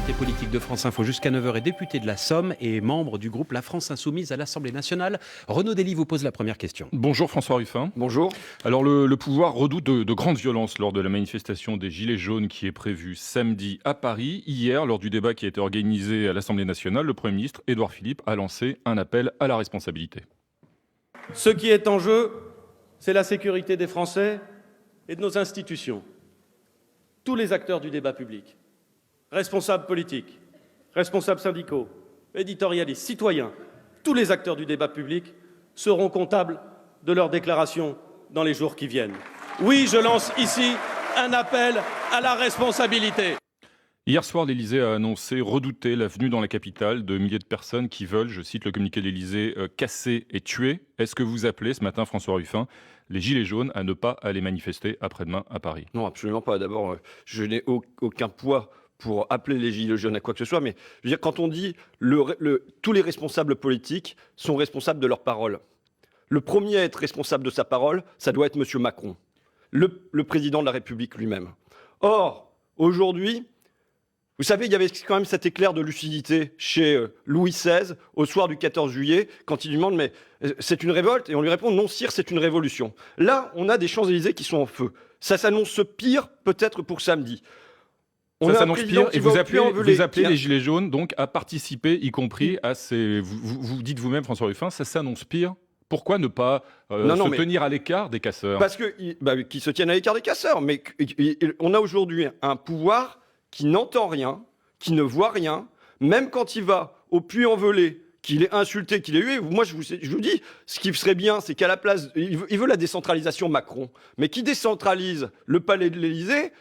L'invité politique de France Info jusqu'à 9h est député de la Somme et membre du groupe La France Insoumise à l'Assemblée nationale. Renaud Dely vous pose la première question. Bonjour François Ruffin. Bonjour. Alors le pouvoir redoute de grandes violences lors de la manifestation des Gilets jaunes qui est prévue samedi à Paris. Hier, lors du débat qui a été organisé à l'Assemblée nationale, le Premier ministre Édouard Philippe a lancé un appel à la responsabilité. Ce qui est en jeu, c'est la sécurité des Français et de nos institutions. Tous les acteurs du débat public, responsables politiques, responsables syndicaux, éditorialistes, citoyens, tous les acteurs du débat public seront comptables de leurs déclarations dans les jours qui viennent. Oui, je lance ici un appel à la responsabilité. Hier soir, l'Élysée a annoncé redouter la venue dans la capitale de milliers de personnes qui veulent, je cite le communiqué de l'Élysée, casser et tuer. Est-ce que vous appelez ce matin, François Ruffin, les Gilets jaunes à ne pas aller manifester après-demain à Paris? Non, absolument pas. D'abord, je n'ai aucun poids pour appeler les Gilets jaunes à quoi que ce soit, mais je veux dire, quand on dit tous les responsables politiques sont responsables de leurs paroles, le premier à être responsable de sa parole, ça doit être M. Macron, le président de la République lui-même. Or, aujourd'hui, vous savez, il y avait quand même cet éclair de lucidité chez Louis XVI au soir du 14 juillet, quand il lui demande « mais c'est une révolte ?» et on lui répond « non, sire, c'est une révolution ». Là, on a des Champs-Élysées qui sont en feu. Ça s'annonce pire, peut-être pour samedi. Ça s'annonce pire et vous appelez les Gilets jaunes donc à participer, y compris à ces... Vous dites vous-même, François Ruffin, ça s'annonce pire. Pourquoi ne pas se tenir à l'écart des casseurs? Parce qu'ils se tiennent à l'écart des casseurs. Mais on a aujourd'hui un pouvoir qui n'entend rien, qui ne voit rien, même quand il va au Puy-en-Velay, qu'il est insulté, qu'il est hué. Moi, je vous dis, ce qui serait bien, c'est qu'à la place... Il veut la décentralisation Macron, mais qui décentralise le palais de l'Élysée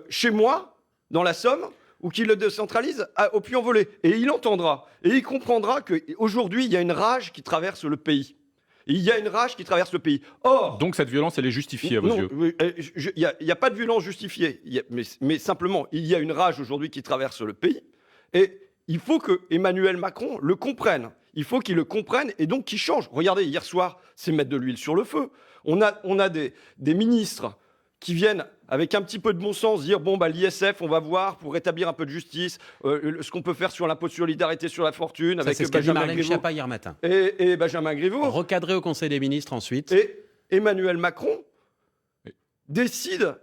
chez moi, dans la Somme, ou qu'il le décentralise au Puy-en-Velay. Et il entendra, et il comprendra qu'aujourd'hui, il y a une rage qui traverse le pays. Il y a une rage qui traverse le pays. Or, donc cette violence, elle est justifiée à vos yeux? Il n'y a pas de violence justifiée. Mais simplement, il y a une rage aujourd'hui qui traverse le pays. Et il faut que Emmanuel Macron le comprenne. Il faut qu'il le comprenne et donc qu'il change. Regardez, hier soir, c'est mettre de l'huile sur le feu. On a des ministres qui viennent avec un petit peu de bon sens dire bon l'ISF on va voir pour rétablir un peu de justice ce qu'on peut faire sur l'impôt de solidarité sur la fortune avec Benjamin Griveaux hier matin et Benjamin Griveaux recadré au Conseil des ministres ensuite et Emmanuel Macron décide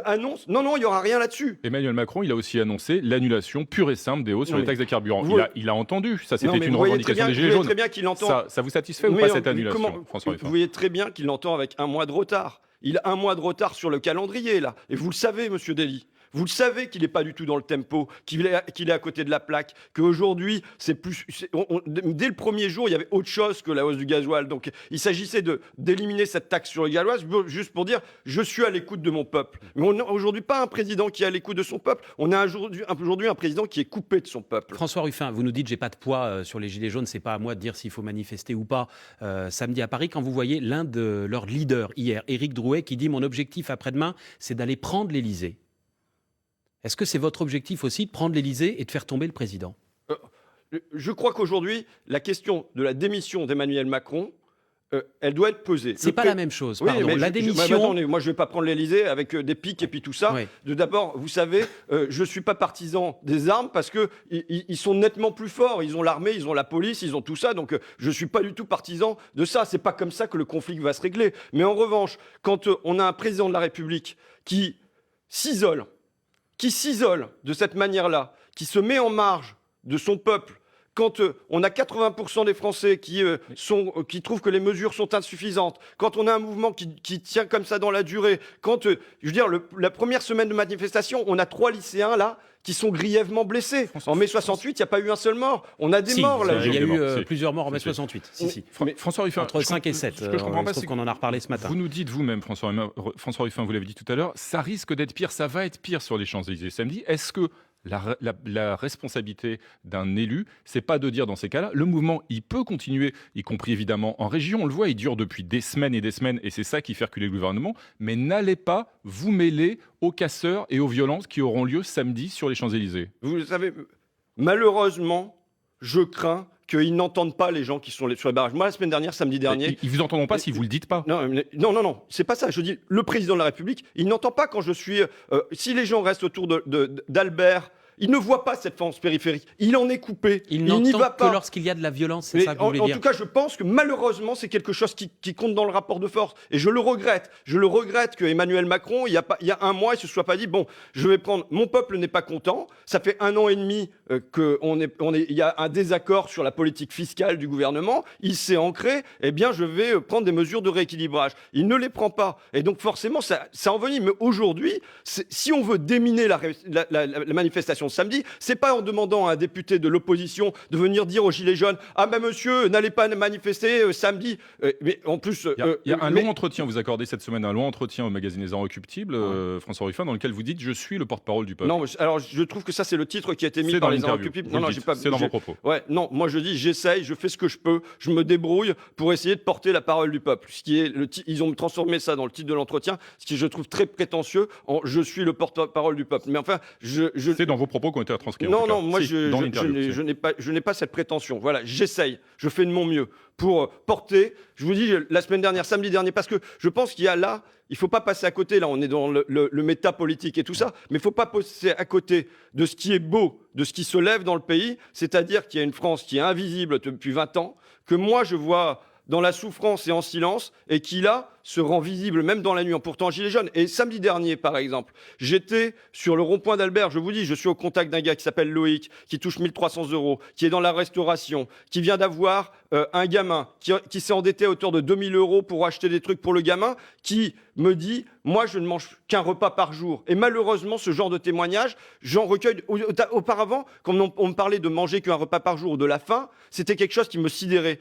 annonce non il y aura rien là-dessus. Emmanuel Macron il a aussi annoncé l'annulation pure et simple des hausses sur les taxes des carburants. Il a entendu, ça c'était une revendication des Gilets jaunes. Très bien qu'il entend. Ça vous satisfait ou pas cette annulation, François Ruffin? Vous voyez très bien qu'il l'entend avec un mois de retard. Il a un mois de retard sur le calendrier, là. Et vous le savez, monsieur Dely. Vous le savez qu'il n'est pas du tout dans le tempo, qu'il est à côté de la plaque, qu'aujourd'hui, dès le premier jour, il y avait autre chose que la hausse du gasoil. Donc, il s'agissait d'éliminer cette taxe sur le gasoil, juste pour dire « je suis à l'écoute de mon peuple ». Mais on n'a aujourd'hui pas un président qui est à l'écoute de son peuple, on a aujourd'hui un président qui est coupé de son peuple. François Ruffin, vous nous dites « j'ai pas de poids sur les Gilets jaunes, c'est pas à moi de dire s'il faut manifester ou pas samedi à Paris ». Quand vous voyez l'un de leurs leaders hier, Éric Drouet, qui dit « mon objectif après-demain, c'est d'aller prendre l'Élysée ». Est-ce que c'est votre objectif aussi de prendre l'Élysée et de faire tomber le président? Je crois qu'aujourd'hui, la question de la démission d'Emmanuel Macron, elle doit être pesée. C'est pas la même chose, pardon. Oui, la démission... moi, je vais pas prendre l'Élysée avec des pics et puis tout ça. Oui. D'abord, vous savez, je suis pas partisan des armes parce que ils sont nettement plus forts. Ils ont l'armée, ils ont la police, ils ont tout ça. Donc, je suis pas du tout partisan de ça. C'est pas comme ça que le conflit va se régler. Mais en revanche, quand on a un président de la République qui s'isole de cette manière-là, qui se met en marge de son peuple, quand on a 80% des Français qui trouvent que les mesures sont insuffisantes, quand on a un mouvement qui tient comme ça dans la durée, quand, je veux dire, la première semaine de manifestation, on a 3 lycéens là qui sont grièvement blessés. En mai 68, il n'y a pas eu un seul mort. On a des morts là. Il y a eu plusieurs morts en mai 68. François Ruffin, entre 5 et 7. Ce que je comprends pas, c'est qu'on en a reparlé ce matin. Vous nous dites vous-même, François Ruffin, vous l'avez dit tout à l'heure, ça risque d'être pire, ça va être pire sur les Champs-Élysées samedi. Est-ce que la responsabilité d'un élu, c'est pas de dire dans ces cas-là, le mouvement, il peut continuer, y compris évidemment en région, on le voit, il dure depuis des semaines, et c'est ça qui fait reculer le gouvernement, mais n'allez pas vous mêler aux casseurs et aux violences qui auront lieu samedi sur les Champs-Élysées. Vous le savez, malheureusement, je crains qu'ils n'entendent pas les gens qui sont sur les barrages. Moi, la semaine dernière, samedi dernier... Ils vous entendront pas si vous le dites pas. Non, c'est pas ça. Je dis, le président de la République, il n'entend pas quand je suis... si les gens restent autour d'Albert Il ne voit pas cette France périphérique. Il en est coupé. Il n'y n'entend va que pas. lorsqu'il y a de la violence, c'est ça que vous voulez En dire? tout cas, je pense que malheureusement, c'est quelque chose qui compte dans le rapport de force. Et je le regrette. Je le regrette que Emmanuel Macron, il y a un mois, il se soit pas dit, bon, je vais prendre... Mon peuple n'est pas content. Ça fait 1 an et demi il y a un désaccord sur la politique fiscale du gouvernement. Il s'est ancré. Eh bien, je vais prendre des mesures de rééquilibrage. Il ne les prend pas. Et donc, forcément, ça envenime. Mais aujourd'hui, si on veut déminer la manifestation de samedi, c'est pas en demandant à un député de l'opposition de venir dire aux Gilets jaunes « Ah ben monsieur, n'allez pas manifester samedi ». Mais en plus... Il y a un long entretien, vous accordez cette semaine un long entretien au magazine Les Inrecuptibles, François Ruffin, dans lequel vous dites « Je suis le porte-parole du peuple ». Non, alors je trouve que ça c'est le titre qui a été mis par Les Inrecuptibles. Non, j'ai pas... C'est dans vos propos. Ouais, non, moi je dis j'essaye, je fais ce que je peux, je me débrouille pour essayer de porter la parole du peuple. Ce qui est ils ont transformé ça dans le titre de l'entretien, ce qui je trouve très prétentieux en je suis le porte-parole du peuple. Mais enfin, c'est dans vos propos qui ont été retranscrits. Non, moi je n'ai pas cette prétention. Voilà, j'essaye, je fais de mon mieux pour porter. Je vous dis la semaine dernière, samedi dernier, parce que je pense qu'il y a là. Il ne faut pas passer à côté, là on est dans le métapolitique et tout ça, mais il ne faut pas passer à côté de ce qui est beau, de ce qui se lève dans le pays, c'est-à-dire qu'il y a une France qui est invisible depuis 20 ans, que moi je vois dans la souffrance et en silence, et qui là se rend visible même dans la nuit en portant gilet jaune. Et samedi dernier, par exemple, j'étais sur le rond-point d'Albert, je vous dis, je suis au contact d'un gars qui s'appelle Loïc, qui touche 1 300 €, qui est dans la restauration, qui vient d'avoir un gamin, qui s'est endetté à hauteur de 2 000 € pour acheter des trucs pour le gamin, qui me dit, moi je ne mange qu'un repas par jour. Et malheureusement, ce genre de témoignage, j'en recueille. Auparavant, quand on me parlait de manger qu'un repas par jour ou de la faim, c'était quelque chose qui me sidérait,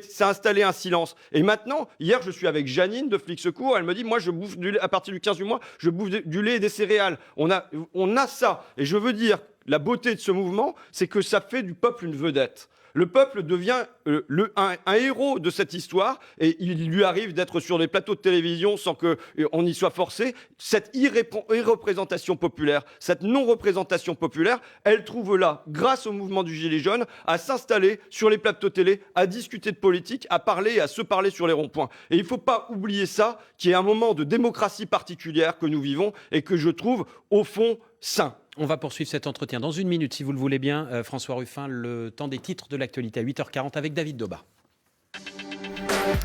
ça installait un silence. Et maintenant, hier, je suis avec Janine de Flic Secours, elle me dit, moi je bouffe du lait, à partir du 15 du mois, je bouffe du lait et des céréales. On a ça. Et je veux dire, la beauté de ce mouvement, c'est que ça fait du peuple une vedette. Le peuple devient un héros de cette histoire et il lui arrive d'être sur des plateaux de télévision sans qu'on y soit forcé. Cette irreprésentation populaire, cette non-représentation populaire, elle trouve là, grâce au mouvement du Gilet jaune, à s'installer sur les plateaux télé, à discuter de politique, à parler et à se parler sur les ronds-points. Et il ne faut pas oublier ça, qui est un moment de démocratie particulière que nous vivons et que je trouve, au fond, sain. On va poursuivre cet entretien dans 1 minute, si vous le voulez bien. François Ruffin, le temps des titres de l'actualité à 8h40 avec David Doba.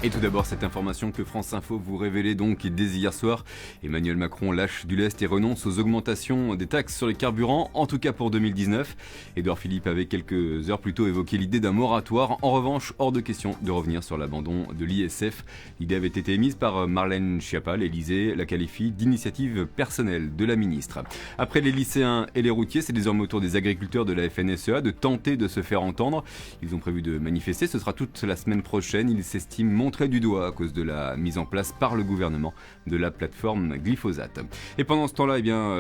Et tout d'abord, cette information que France Info vous révélait donc dès hier soir. Emmanuel Macron lâche du lest et renonce aux augmentations des taxes sur les carburants, en tout cas pour 2019. Édouard Philippe avait quelques heures plus tôt évoqué l'idée d'un moratoire. En revanche, hors de question de revenir sur l'abandon de l'ISF. L'idée avait été émise par Marlène Schiappa. L'Élysée la qualifie d'initiative personnelle de la ministre. Après les lycéens et les routiers, c'est désormais au tour des agriculteurs de la FNSEA de tenter de se faire entendre. Ils ont prévu de manifester, ce sera toute la semaine prochaine. Ils s'estiment montré du doigt à cause de la mise en place par le gouvernement de la plateforme glyphosate. Et pendant ce temps-là,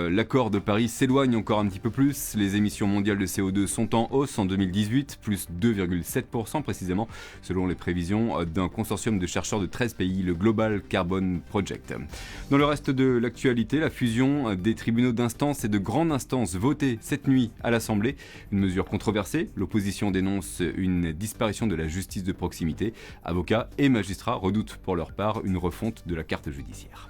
l'accord de Paris s'éloigne encore un petit peu plus. Les émissions mondiales de CO2 sont en hausse en 2018, plus 2,7% précisément, selon les prévisions d'un consortium de chercheurs de 13 pays, le Global Carbon Project. Dans le reste de l'actualité, la fusion des tribunaux d'instance et de grande instance votée cette nuit à l'Assemblée. Une mesure controversée, l'opposition dénonce une disparition de la justice de proximité. Avocats et magistrats redoutent pour leur part une refonte de la carte judiciaire.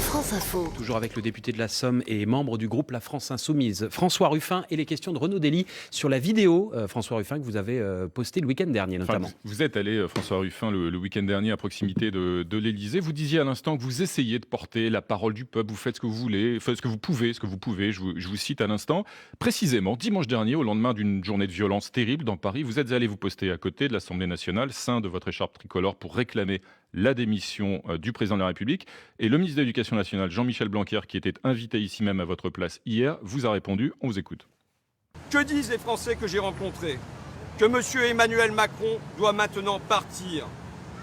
France Info. Toujours avec le député de la Somme et membre du groupe La France Insoumise, François Ruffin, et les questions de Renaud Dely sur la vidéo, François Ruffin, que vous avez postée le week-end dernier notamment. Vous êtes allé, François Ruffin, le week-end dernier à proximité de l'Élysée. Vous disiez à l'instant que vous essayez de porter la parole du peuple, vous faites ce que vous voulez, faites ce que vous pouvez. Je vous cite à l'instant. Précisément, dimanche dernier, au lendemain d'une journée de violence terrible dans Paris, vous êtes allé vous poster à côté de l'Assemblée nationale, ceint de votre écharpe tricolore, pour réclamer la démission du président de la République. Et le ministre de l'Éducation nationale, Jean-Michel Blanquer, qui était invité ici même à votre place hier, vous a répondu. On vous écoute. Que disent les Français que j'ai rencontrés? Que M. Emmanuel Macron doit maintenant partir.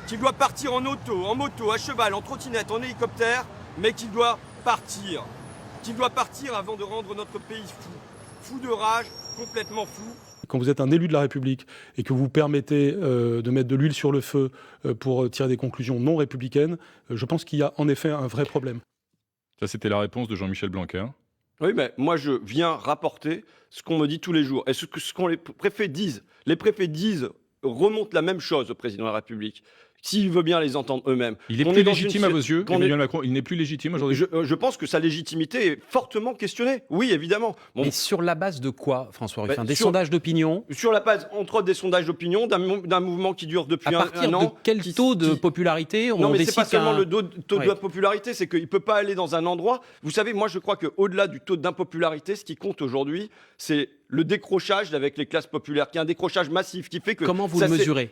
Qu'il doit partir en auto, en moto, à cheval, en trottinette, en hélicoptère, mais qu'il doit partir. Qu'il doit partir avant de rendre notre pays fou. Fou de rage, complètement fou. Quand vous êtes un élu de la République et que vous permettez de mettre de l'huile sur le feu pour tirer des conclusions non républicaines, je pense qu'il y a en effet un vrai problème. Ça, c'était la réponse de Jean-Michel Blanquer. Oui, mais moi, je viens rapporter ce qu'on me dit tous les jours. Et ce que les préfets disent. Les préfets disent, remontent la même chose au président de la République. s'il veut bien les entendre eux-mêmes. Il est On plus dans légitime à vos yeux, qu'on Emmanuel Macron, il n'est plus légitime aujourd'hui. je pense que sa légitimité est fortement questionnée. Oui, évidemment. Bon, Mais sur la base de quoi, François Ruffin? Des sur- sondages d'opinion? sur la base, entre autres, des sondages d'opinion, d'un mouvement qui dure depuis À partir un an. de quel taux de popularité on Non, mais c'est décide pas seulement qu'un- le taux de Ouais. popularité, c'est qu'il ne peut pas aller dans un endroit. Vous savez, moi, je crois qu'au-delà du taux d'impopularité, ce qui compte aujourd'hui, c'est le décrochage avec les classes populaires, qui est un décrochage massif, qui fait que... Comment vous ça le s'est- mesurez?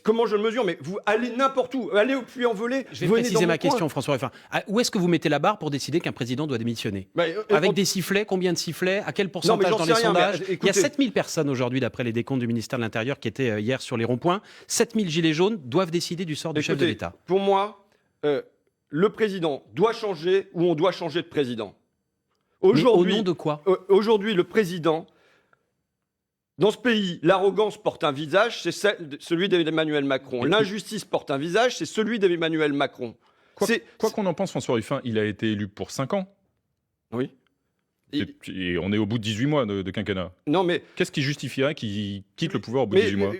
Comment je le mesure? Mais vous allez n'importe où, allez au Puy-en-Velay. Je vais venez préciser dans ma mon coin. question, François Ruffin. Où est-ce que vous mettez la barre pour décider qu'un président doit démissionner? Mais, Avec on- des sifflets? Combien de sifflets? À quel Non, mais pourcentage j'en dans sais les rien, mais, sondages? Il y a écoutez- 7000 personnes aujourd'hui, d'après les décomptes du ministère de l'Intérieur, qui étaient hier sur les ronds-points. 7000 gilets jaunes doivent décider du sort du chef de Écoutez, l'État. Pour moi, le président doit changer ou on doit changer de président. Mais au Aujourd'hui, nom de quoi? Aujourd'hui, le président, dans ce pays, l'arrogance porte un visage, c'est celui d'Emmanuel Macron. L'injustice porte un visage, c'est celui d'Emmanuel Macron. Quoi qu'on en pense, François Ruffin, il a été élu pour 5 ans. Oui. Et on est au bout de 18 mois de quinquennat. Non, mais Qu'est-ce qui justifierait qu'il quitte le pouvoir au bout de 18 mois?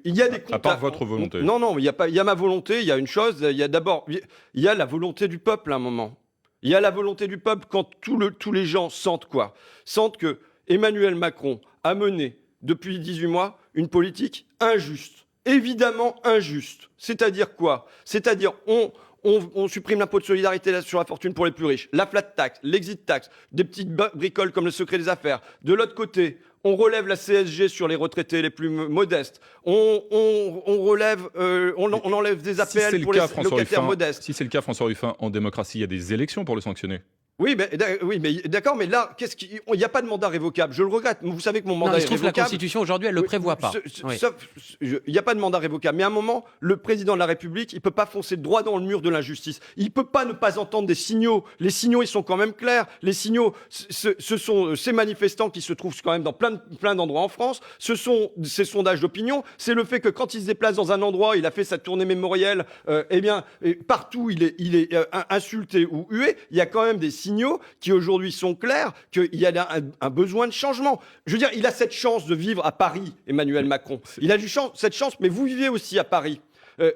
il y a des comptes À part votre volonté. Non, non, il y a ma volonté, il y a une chose, il y a d'abord, il y a la volonté du peuple à un moment. Il y a la volonté du peuple quand tous les gens sentent quoi? Sentent que Emmanuel Macron a mené depuis 18 mois une politique injuste. Évidemment injuste. C'est-à-dire quoi? C'est-à-dire on supprime l'impôt de solidarité sur la fortune pour les plus riches, la flat tax, l'exit tax, des petites bricoles comme le secret des affaires. De l'autre côté, on relève la CSG sur les retraités les plus modestes. On enlève des Si c'est APL le pour cas, les François locataires Ruffin, modestes. si c'est le cas, François Ruffin, en démocratie, il y a des élections pour le sanctionner. Oui, mais d'accord, mais là, il n'y a pas de mandat révocable. Je le regrette. Vous savez que mon mandat Non, il est se trouve que la révocable. Constitution, aujourd'hui, elle ne le Oui, prévoit pas. Oui. Il n'y a pas de mandat révocable. Mais à un moment, le président de la République, il ne peut pas foncer droit dans le mur de l'injustice. Il ne peut pas ne pas entendre des signaux. Les signaux, ils sont quand même clairs. Les signaux, ce sont ces manifestants qui se trouvent quand même dans plein d'endroits en France. Ce sont ces sondages d'opinion. C'est le fait que quand il se déplace dans un endroit, il a fait sa tournée mémorielle, partout, il est insulté ou hué. Il y a quand même des signaux qui aujourd'hui sont clairs, qu'il y a un besoin de changement. Je veux dire, il a cette chance de vivre à Paris, Emmanuel Macron. Il a cette chance, mais vous vivez aussi à Paris.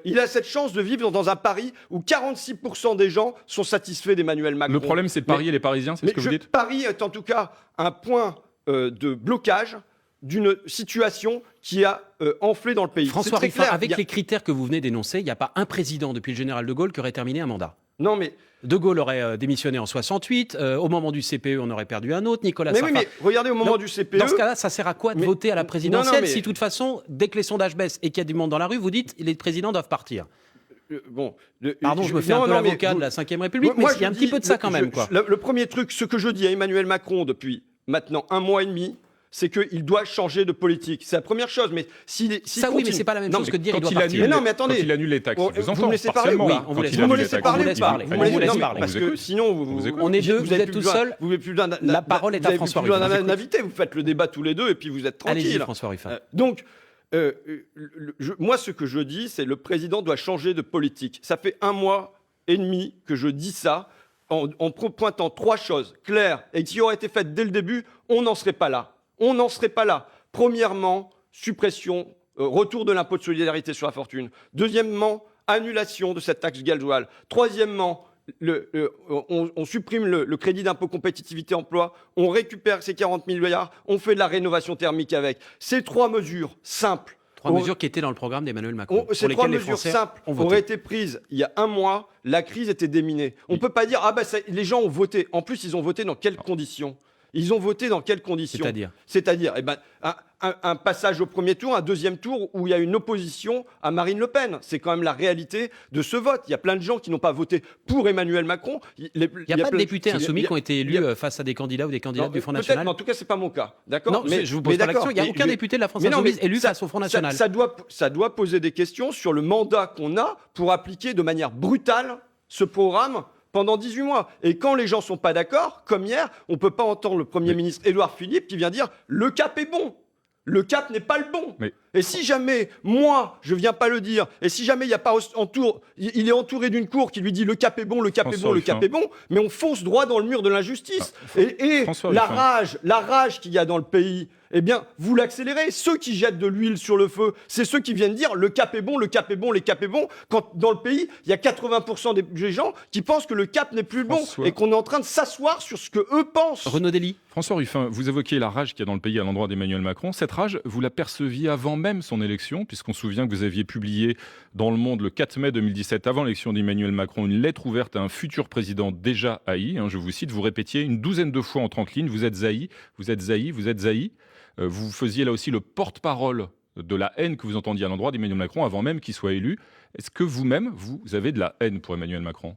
Il a cette chance de vivre dans un Paris où 46% des gens sont satisfaits d'Emmanuel Macron. Le problème, c'est Paris et les Parisiens, c'est ce que vous dites? Paris est en tout cas un point de blocage d'une situation qui a enflé dans le pays. François C'est très Ruffin, clair. avec les critères que vous venez d'énoncer, il n'y a pas un président depuis le général de Gaulle qui aurait terminé un mandat. Non, mais De Gaulle aurait démissionné en 68. Au moment du CPE, on aurait perdu un autre. Nicolas oui, Sarkozy. mais regardez au moment du CPE. Dans ce cas-là, ça sert à quoi de Mais- voter à la présidentielle Non, mais- si, de toute façon, dès que les sondages baissent et qu'il y a du monde dans la rue, vous dites les présidents doivent partir? Pardon, je me fais un peu l'avocat de la Ve République, mais il y a un petit peu de ça quand même, quoi. Le premier truc, ce que je dis à Emmanuel Macron depuis maintenant 1 mois et demi, c'est qu'il doit changer de politique. C'est la première chose. Mais s'il Ça, oui, mais c'est pas la même chose que de dire il doit partir. Mais non, mais attendez. Quand il annule les taxes, Bon, je vous vous entends me laissez parler ou partiellement. pas? Oui, on vous Quand laisse il Vous me annule laissez les parler taxes, ou pas? vous Vous me me laissez laissez parler. Parce On vous que écoute. sinon, vous écoute. On est deux, vous vous avez êtes plus tout besoin- seul. Vous n'avez plus besoin La parole est à François Vous n'avez plus Ruffin. besoin d'un invité. Vous faites le débat tous les deux et puis vous êtes Allez-y, tranquille. François Ruffin. Donc, moi, ce que je dis, c'est le président doit changer de politique. Ça fait 1 mois et demi que je dis ça, en pointant 3 choses claires et qui auraient été faites dès le début, on n'en serait pas là. On n'en serait pas là. Premièrement, suppression, retour de l'impôt de solidarité sur la fortune. Deuxièmement, annulation de cette taxe gasoil. Troisièmement, on supprime le crédit d'impôt compétitivité emploi, on récupère ces 40 milliards, on fait de la rénovation thermique avec. Ces 3 mesures simples. 3 mesures qui étaient dans le programme d'Emmanuel Macron. Ces pour 3 lesquelles les mesures Français simples ont voté. auraient été prises il y a 1 mois, la crise était déminée. On ne peut pas dire, les gens ont voté. En plus, ils ont voté dans quelles conditions? Ils ont voté dans quelles conditions? C'est-à-dire un passage au premier tour, un deuxième tour où il y a une opposition à Marine Le Pen. C'est quand même la réalité de ce vote. Il y a plein de gens qui n'ont pas voté pour Emmanuel Macron. Il n'y a pas de députés insoumis qui ont été élus face à des candidats ou des candidates du Front National? Mais en tout cas, ce n'est pas mon cas. D'accord? Non, je vous pose pas la question. Il n'y a aucun député de la France Insoumise élu face au Front National. Ça doit poser des questions sur le mandat qu'on a pour appliquer de manière brutale ce programme pendant 18 mois. Et quand les gens ne sont pas d'accord, comme hier, on ne peut pas entendre le Premier ministre Édouard Philippe qui vient dire « le cap est bon ». Le cap n'est pas le bon. Et si jamais, moi, je viens pas le dire, et si jamais il est entouré d'une cour qui lui dit le cap est bon, le cap est bon, le cap est bon, mais on fonce droit dans le mur de l'injustice. Et la rage qu'il y a dans le pays, eh bien, vous l'accélérez. Ceux qui jettent de l'huile sur le feu, c'est ceux qui viennent dire le cap est bon, le cap est bon, le cap est bon, quand dans le pays, il y a 80% des gens qui pensent que le cap n'est plus bon et qu'on est en train de s'asseoir sur ce que eux pensent. Renaud Dely. François Ruffin, vous évoquiez la rage qu'il y a dans le pays à l'endroit d'Emmanuel Macron. Cette rage, vous la perceviez avant même son élection, puisqu'on se souvient que vous aviez publié dans Le Monde le 4 mai 2017, avant l'élection d'Emmanuel Macron, une lettre ouverte à un futur président déjà haï. Je vous cite, vous répétiez une douzaine de fois en 30 lignes, vous êtes haï, vous êtes haï, vous êtes haï. Vous faisiez là aussi le porte-parole de la haine que vous entendiez à l'endroit d'Emmanuel Macron avant même qu'il soit élu. Est-ce que vous-même, vous avez de la haine pour Emmanuel Macron ?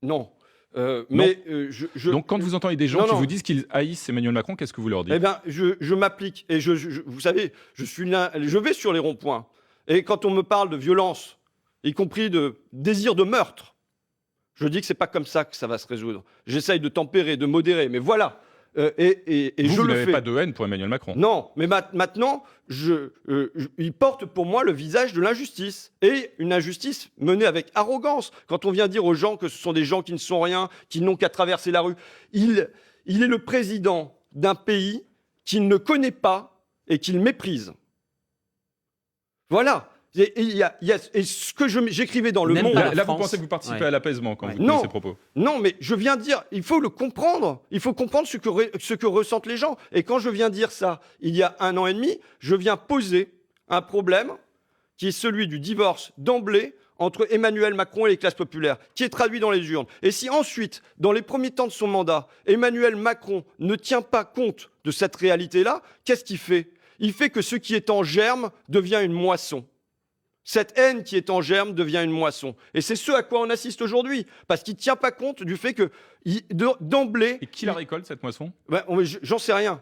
Non. Donc quand vous entendez des gens qui vous disent qu'ils haïssent Emmanuel Macron, qu'est-ce que vous leur dites ? Eh bien, je m'applique. Et vous savez, je vais sur les ronds-points. Et quand on me parle de violence, y compris de désir de meurtre, je dis que c'est pas comme ça que ça va se résoudre. J'essaye de tempérer, de modérer, mais voilà. Vous n'avez pas de haine pour Emmanuel Macron. Non, mais maintenant, il porte pour moi le visage de l'injustice. Et une injustice menée avec arrogance. Quand on vient dire aux gens que ce sont des gens qui ne sont rien, qui n'ont qu'à traverser la rue, il est le président d'un pays qu'il ne connaît pas et qu'il méprise. Voilà. Et ce que j'écrivais dans Le Monde... Là, vous pensez que vous participez à l'apaisement quand vous tenez ces propos ? Non, mais je viens dire, il faut le comprendre. Il faut comprendre ce que ressentent les gens. Et quand je viens dire ça, il y a 1 an et demi, je viens poser un problème qui est celui du divorce d'emblée entre Emmanuel Macron et les classes populaires, qui est traduit dans les urnes. Et si ensuite, dans les premiers temps de son mandat, Emmanuel Macron ne tient pas compte de cette réalité-là, qu'est-ce qu'il fait ? Il fait que ce qui est en germe devient une moisson. Cette haine qui est en germe devient une moisson. Et c'est ce à quoi on assiste aujourd'hui. Parce qu'il ne tient pas compte du fait que, d'emblée... Et qui la récolte, cette moisson ? J'en sais rien.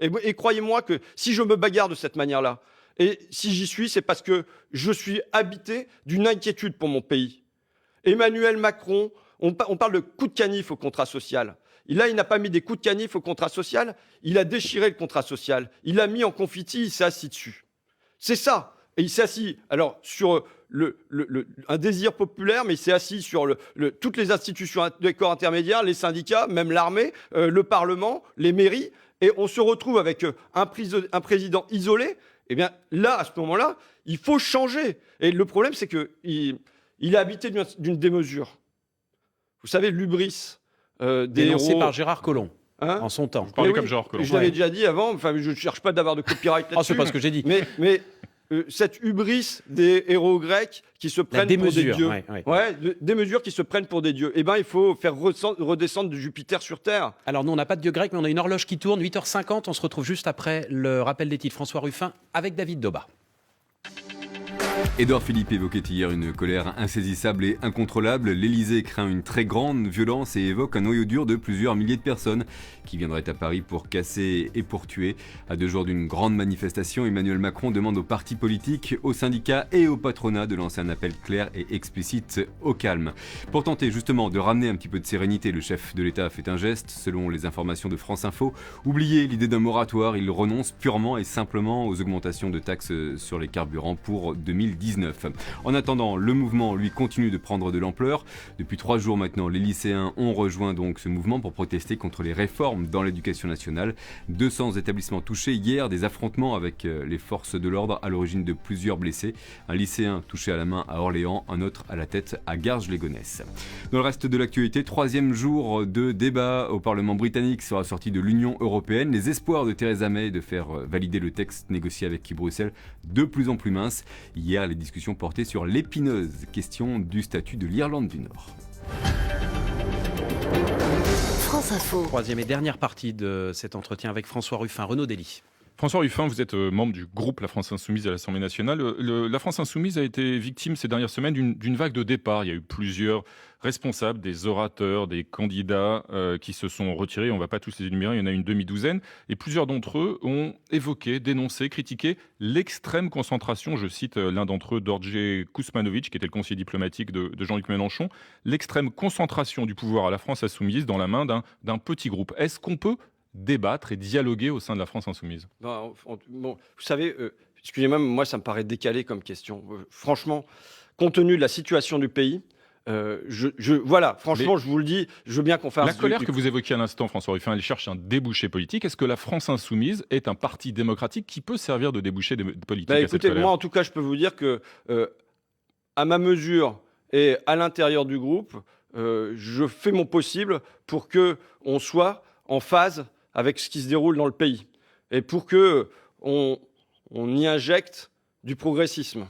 Et croyez-moi que si je me bagarre de cette manière-là, et si j'y suis, c'est parce que je suis habité d'une inquiétude pour mon pays. Emmanuel Macron, on parle de coup de canif au contrat social. Là, il n'a pas mis des coups de canif au contrat social, il a déchiré le contrat social. Il l'a mis en confetti, il s'est assis dessus. C'est ça. Et il s'est assis sur un désir populaire, mais il s'est assis sur toutes les institutions des corps intermédiaires, les syndicats, même l'armée, le Parlement, les mairies. Et on se retrouve avec un président isolé. Eh bien, là, à ce moment-là, il faut changer. Et le problème, c'est qu'il est habité d'une démesure. Vous savez, l'hubris dénoncé par Gérard Collomb. En son temps. Vous parlez comme Gérard Collomb. Je l'avais déjà dit avant, je ne cherche pas d'avoir de copyright là-dessus. C'est pas ce que j'ai dit. Mais cette hubris des héros grecs qui se prennent pour des dieux. Des mesures qui se prennent pour des dieux. Eh bien, il faut faire redescendre de Jupiter sur Terre. Alors, nous, on n'a pas de dieu grec, mais on a une horloge qui tourne. 8h50, on se retrouve juste après le rappel des titres. François Ruffin avec David Doba. Édouard Philippe évoquait hier une colère insaisissable et incontrôlable. L'Élysée craint une très grande violence et évoque un noyau dur de plusieurs milliers de personnes qui viendraient à Paris pour casser et pour tuer. À 2 jours d'une grande manifestation, Emmanuel Macron demande aux partis politiques, aux syndicats et au patronat de lancer un appel clair et explicite au calme. Pour tenter justement de ramener un petit peu de sérénité, le chef de l'État fait un geste. Selon les informations de France Info, oubliez l'idée d'un moratoire, il renonce purement et simplement aux augmentations de taxes sur les carburants pour 2019. En attendant, le mouvement, lui, continue de prendre de l'ampleur. Depuis 3 jours maintenant, les lycéens ont rejoint donc ce mouvement pour protester contre les réformes dans l'éducation nationale. 200 établissements touchés hier, des affrontements avec les forces de l'ordre à l'origine de plusieurs blessés. Un lycéen touché à la main à Orléans, un autre à la tête à Garges-les-Gonesse. Dans le reste de l'actualité, 3e jour de débat au Parlement britannique sur la sortie de l'Union européenne. Les espoirs de Theresa May de faire valider le texte négocié avec Bruxelles de plus en plus minces. Hier, les discussions portaient sur l'épineuse question du statut de l'Irlande du Nord. France Info. 3e et dernière partie de cet entretien avec François Ruffin. Renaud Dely. François Ruffin, vous êtes membre du groupe La France Insoumise à l'Assemblée nationale. La France Insoumise a été victime ces dernières semaines d'une vague de départ. Il y a eu plusieurs responsables, des orateurs, des candidats qui se sont retirés. On ne va pas tous les énumérer, il y en a une demi-douzaine. Et plusieurs d'entre eux ont évoqué, dénoncé, critiqué l'extrême concentration, je cite l'un d'entre eux, Đorđe Kuzmanović, qui était le conseiller diplomatique de Jean-Luc Mélenchon, l'extrême concentration du pouvoir à la France Insoumise dans la main d'un petit groupe. Est-ce qu'on peut débattre et dialoguer au sein de la France Insoumise? Bon, vous savez, excusez-moi, mais moi, ça me paraît décalé comme question. Franchement, compte tenu de la situation du pays, voilà, franchement, je vous le dis, je veux bien qu'on fasse... La colère que vous évoquiez à l'instant, François Ruffin, elle cherche un débouché politique. Est-ce que la France insoumise est un parti démocratique qui peut servir de débouché politique à cette écoutez, colère ? moi, en tout cas, je peux vous dire que, à ma mesure et à l'intérieur du groupe, je fais mon possible pour qu'on soit en phase avec ce qui se déroule dans le pays et pour qu'on y injecte du progressisme.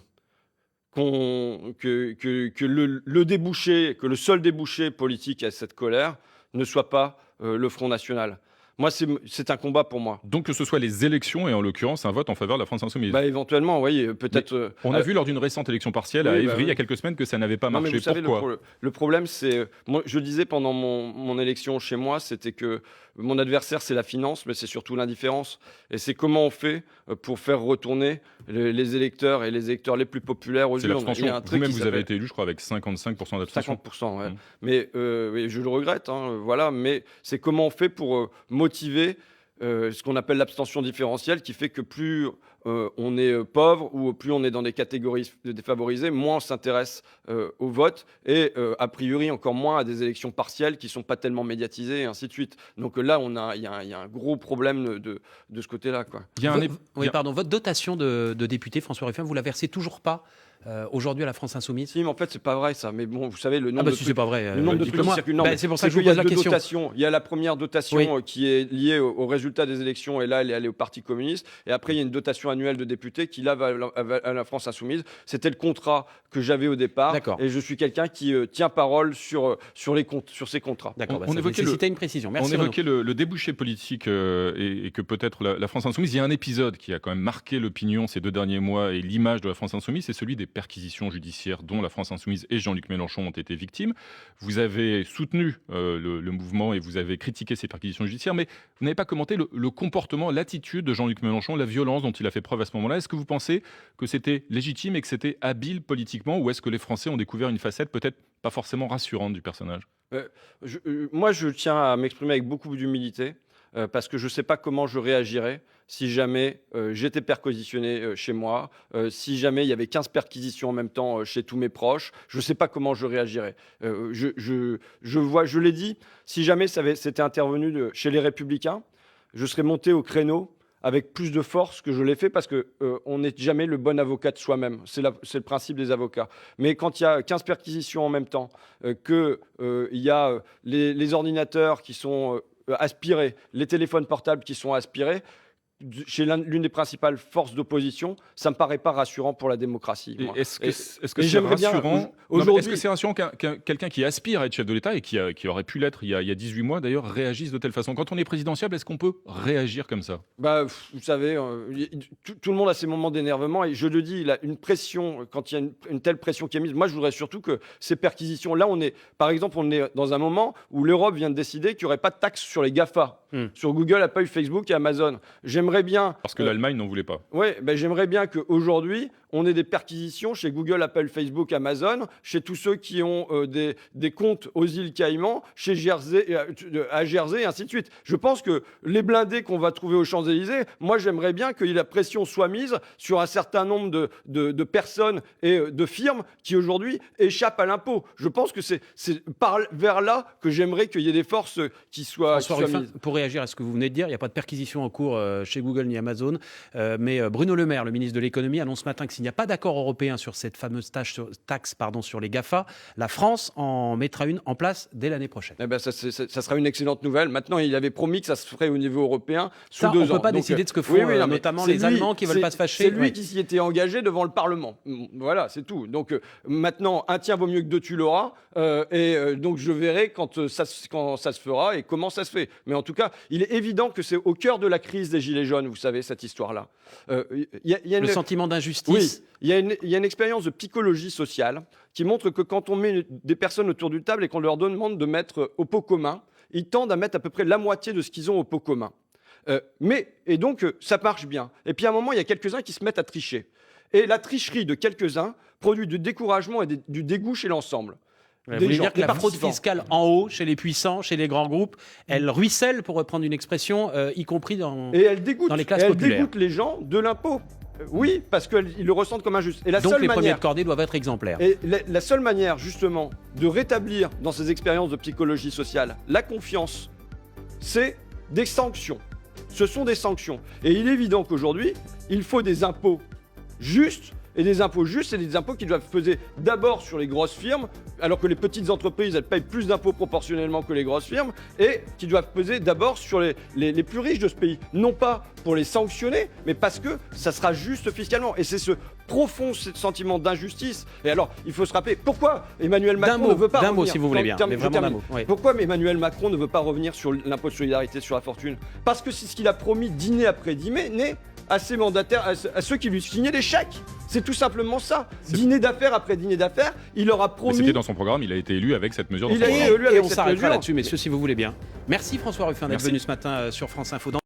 Que le débouché, que le seul débouché politique à cette colère ne soit pas le Front National. Moi, c'est un combat pour moi. Donc que ce soit les élections et en l'occurrence un vote en faveur de la France insoumise. Éventuellement, oui, peut-être. On a vu lors d'une récente élection partielle à Évry il y a quelques semaines que ça n'avait pas marché. Mais vous savez, pourquoi le problème, c'est, moi, je disais pendant mon élection chez moi, c'était que mon adversaire, c'est la finance, mais c'est surtout l'indifférence. Et c'est comment on fait pour faire retourner les électeurs et les électeurs les plus populaires aux urnes. Vous-même, vous avez été élu, je crois, avec 55% d'abstention. 50%, ouais. Mais je le regrette, voilà. Mais c'est comment on fait pour motiver ce qu'on appelle l'abstention différentielle, qui fait que plus on est pauvre ou plus on est dans des catégories défavorisées, moins on s'intéresse au vote et a priori encore moins à des élections partielles qui ne sont pas tellement médiatisées et ainsi de suite. Donc là, il y a un gros problème de ce côté-là, quoi. Votre dotation de député, François Ruffin, vous la versez toujours pas aujourd'hui à la France insoumise? Si, mais en fait, c'est pas vrai ça. Mais bon, vous savez, le nombre de c'est pas vrai. le nombre de trucs qui circulent. C'est pour ça que je vous pose la question. Il y a la première dotation qui est liée au résultat des élections, et là, elle est allée au Parti communiste. Et après, il y a une dotation annuelle de députés qui, là, va à la France insoumise. C'était le contrat que j'avais au départ. D'accord. Et je suis quelqu'un qui tient parole sur ces contrats. D'accord. On évoquait une précision. Merci. On évoquait le débouché politique et que peut-être la France insoumise. Il y a un épisode qui a quand même marqué l'opinion ces 2 derniers mois et l'image de la France insoumise, c'est celui des perquisitions judiciaires dont la France insoumise et Jean-Luc Mélenchon ont été victimes. Vous avez soutenu le mouvement et vous avez critiqué ces perquisitions judiciaires, mais vous n'avez pas commenté le comportement, l'attitude de Jean-Luc Mélenchon, la violence dont il a fait preuve à ce moment-là. Est-ce que vous pensez que c'était légitime et que c'était habile politiquement, ou est-ce que les Français ont découvert une facette peut-être pas forcément rassurante du personnage ? Moi, je tiens à m'exprimer avec beaucoup d'humilité. Parce que je ne sais pas comment je réagirais si jamais j'étais perquisitionné chez moi, si jamais il y avait 15 perquisitions en même temps chez tous mes proches. Je ne sais pas comment je réagirais. Je l'ai dit, si jamais c'était intervenu chez les Républicains, je serais monté au créneau avec plus de force que je l'ai fait, parce qu'on n'est jamais le bon avocat de soi-même. C'est le principe des avocats. Mais quand il y a 15 perquisitions en même temps, qu'il y a les ordinateurs qui sont aspirés, les téléphones portables qui sont aspirés, chez l'une des principales forces d'opposition, ça ne me paraît pas rassurant pour la démocratie. Est-ce que c'est rassurant Est-ce que c'est rassurant quelqu'un qui aspire à être chef de l'État et qui aurait pu l'être il y a 18 mois d'ailleurs réagisse de telle façon? Quand on est présidentiable, est-ce qu'on peut réagir comme ça? Vous savez, tout le monde a ses moments d'énervement, et je le dis, il a une pression, quand il y a une telle pression qui est mise. Moi, je voudrais surtout que ces perquisitions-là, par exemple, on est dans un moment où l'Europe vient de décider qu'il n'y aurait pas de taxes sur les GAFA, sur Google, Apple, Facebook et Amazon. J'aimerais bien... Parce que l'Allemagne n'en voulait pas. Oui, j'aimerais bien qu'aujourd'hui, on ait des perquisitions chez Google, Apple, Facebook, Amazon, chez tous ceux qui ont des comptes aux îles Caïmans, à Jersey, et ainsi de suite. Je pense que les blindés qu'on va trouver aux Champs-Élysées, moi, j'aimerais bien que la pression soit mise sur un certain nombre de personnes et de firmes qui, aujourd'hui, échappent à l'impôt. Je pense que c'est vers là que j'aimerais qu'il y ait des forces qui soient mises. Pour réagir à ce que vous venez de dire, il n'y a pas de perquisition en cours chez Google ni Amazon, mais Bruno Le Maire, le ministre de l'économie, annonce ce matin que s'il n'y a pas d'accord européen sur cette fameuse taxe sur les GAFA, la France en mettra une en place dès l'année prochaine. Ça sera une excellente nouvelle. Maintenant, il avait promis que ça se ferait au niveau européen sous 2 ans. On ne peut pas décider de ce que font notamment les Allemands qui ne veulent pas se fâcher. C'est lui qui s'y était engagé devant le Parlement. Voilà, c'est tout. Donc maintenant, un tien vaut mieux que 2 tu l'auras. Donc je verrai quand ça se fera et comment ça se fait. Mais en tout cas, il est évident que c'est au cœur de la crise des Gilets jaunes, vous savez, cette histoire-là. Le sentiment d'injustice. Oui, il y a une expérience de psychologie sociale qui montre que quand on met des personnes autour d'une table et qu'on leur demande de mettre au pot commun, ils tendent à mettre à peu près la moitié de ce qu'ils ont au pot commun. Et donc, ça marche bien. Et puis à un moment, il y a quelques-uns qui se mettent à tricher. Et la tricherie de quelques-uns produit du découragement et du dégoût chez l'ensemble. Vous voulez dire que la fraude fiscale en haut, chez les puissants, chez les grands groupes, elle ruisselle, pour reprendre une expression, y compris dans les classes populaires. Elle dégoûte les gens de l'impôt. Oui, parce qu'ils le ressentent comme injuste. Et la Donc seule les premiers manière, de cordée doivent être exemplaires. et la seule manière, justement, de rétablir dans ces expériences de psychologie sociale la confiance, c'est des sanctions. Ce sont des sanctions. Et il est évident qu'aujourd'hui, il faut des impôts justes. Et des impôts justes, c'est des impôts qui doivent peser d'abord sur les grosses firmes, alors que les petites entreprises, elles payent plus d'impôts proportionnellement que les grosses firmes, et qui doivent peser d'abord sur les plus riches de ce pays. Non pas pour les sanctionner, mais parce que ça sera juste fiscalement. Et c'est ce profond sentiment d'injustice. Et alors, il faut se rappeler pourquoi Emmanuel Macron ne veut pas revenir. D'un mot, si vous voulez bien, mais vraiment d'un mot. Oui. Pourquoi Emmanuel Macron ne veut pas revenir sur l'impôt de solidarité sur la fortune? Parce que c'est ce qu'il a promis dîner après dîner à ses mandataires, à ceux qui lui signaient des chèques. C'est tout simplement ça. Dîner d'affaires après dîner d'affaires, il leur a promis. C'était dans son programme, il a été élu avec cette mesure. Il a été élu Et avec on cette s'arrêtera mesure. là-dessus, messieurs, si vous voulez bien. Merci François Ruffin d'être Merci. venu ce matin sur France Info.